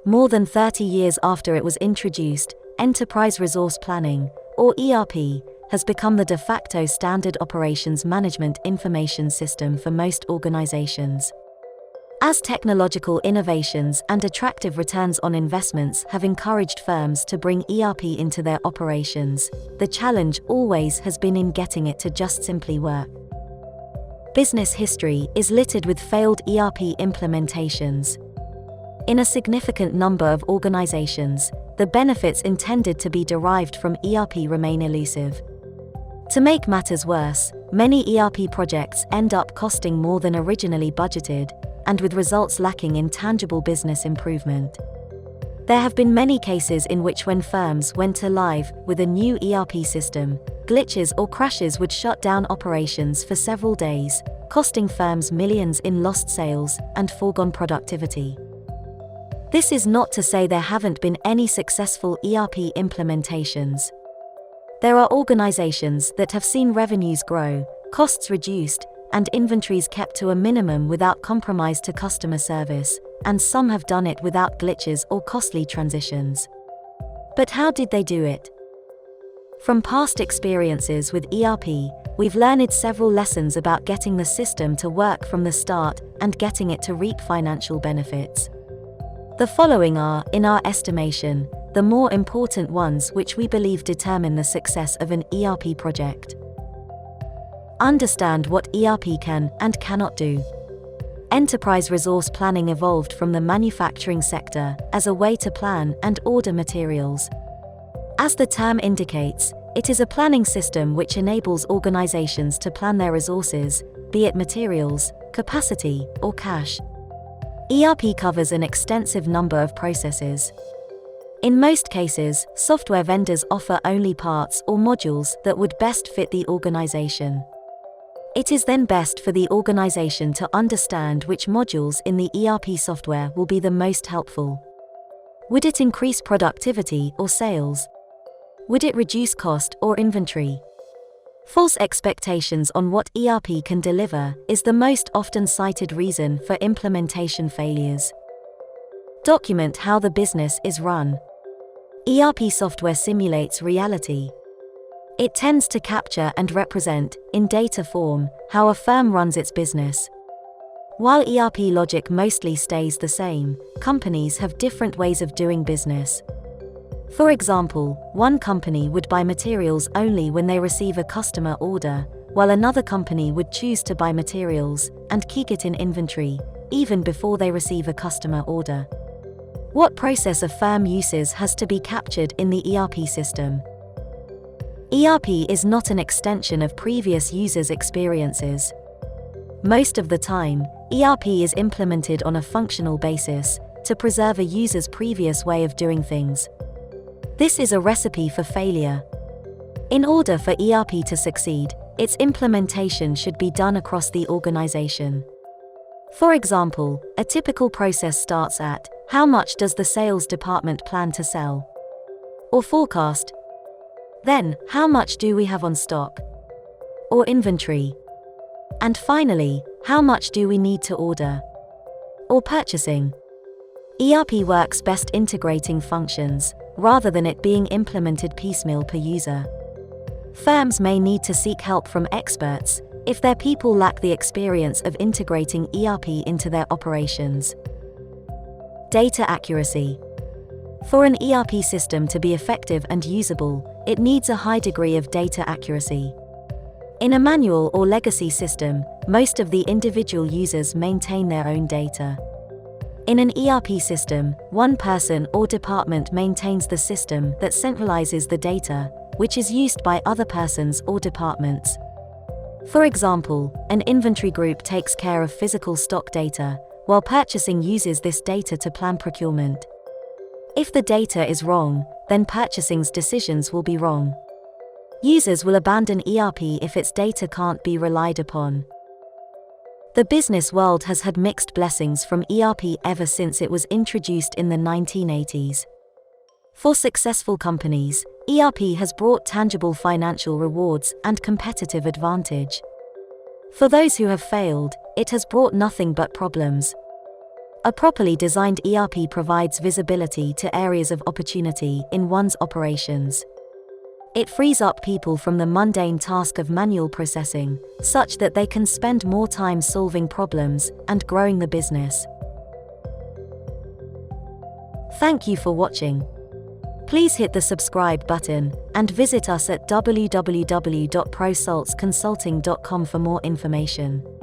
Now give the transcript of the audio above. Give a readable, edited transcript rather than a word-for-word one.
More than 30 years after it was introduced, Enterprise Resource Planning, or ERP, has become the de facto standard operations management information system for most organizations. As technological innovations and attractive returns on investments have encouraged firms to bring ERP into their operations, the challenge always has been in getting it to just simply work. Business history is littered with failed ERP implementations. In a significant number of organizations, the benefits intended to be derived from ERP remain elusive. To make matters worse, many ERP projects end up costing more than originally budgeted, and with results lacking in tangible business improvement. There have been many cases in which when firms went to live with a new ERP system, glitches or crashes would shut down operations for several days, costing firms millions in lost sales and foregone productivity. This is not to say there haven't been any successful ERP implementations. There are organizations that have seen revenues grow, costs reduced, and inventories kept to a minimum without compromise to customer service, and some have done it without glitches or costly transitions. But how did they do it? From past experiences with ERP, we've learned several lessons about getting the system to work from the start and getting it to reap financial benefits. The following are, in our estimation, the more important ones which we believe determine the success of an ERP project. Understand what ERP can and cannot do. Enterprise resource planning evolved from the manufacturing sector as a way to plan and order materials. As the term indicates, it is a planning system which enables organizations to plan their resources, be it materials, capacity, or cash. ERP covers an extensive number of processes. In most cases, software vendors offer only parts or modules that would best fit the organization. It is then best for the organization to understand which modules in the ERP software will be the most helpful. Would it increase productivity or sales? Would it reduce cost or inventory? False expectations on what ERP can deliver is the most often cited reason for implementation failures. Document how the business is run. ERP software simulates reality. It tends to capture and represent, in data form, how a firm runs its business. While ERP logic mostly stays the same, companies have different ways of doing business. For example, one company would buy materials only when they receive a customer order, while another company would choose to buy materials and keep it in inventory, even before they receive a customer order. What process a firm uses has to be captured in the ERP system. ERP is not an extension of previous users' experiences. Most of the time, ERP is implemented on a functional basis to preserve a user's previous way of doing things. This is a recipe for failure. In order for ERP to succeed, its implementation should be done across the organization. For example, a typical process starts at, how much does the sales department plan to sell? Or forecast. Then, how much do we have on stock? Or inventory? And finally, how much do we need to order? Or purchasing? ERP works best integrating functions, rather than it being implemented piecemeal per user. Firms may need to seek help from experts if their people lack the experience of integrating ERP into their operations. Data accuracy. For an ERP system to be effective and usable, it needs a high degree of data accuracy. In a manual or legacy system, most of the individual users maintain their own data. In an ERP system, one person or department maintains the system that centralizes the data, which is used by other persons or departments. For example, an inventory group takes care of physical stock data, while purchasing uses this data to plan procurement. If the data is wrong, then purchasing's decisions will be wrong. Users will abandon ERP if its data can't be relied upon. The business world has had mixed blessings from ERP ever since it was introduced in the 1980s. For successful companies, ERP has brought tangible financial rewards and competitive advantage. For those who have failed, it has brought nothing but problems. A properly designed ERP provides visibility to areas of opportunity in one's operations. It frees up people from the mundane task of manual processing, such that they can spend more time solving problems and growing the business. Thank you for watching. Please hit the subscribe button and visit us at www.prosaltsconsulting.com for more information.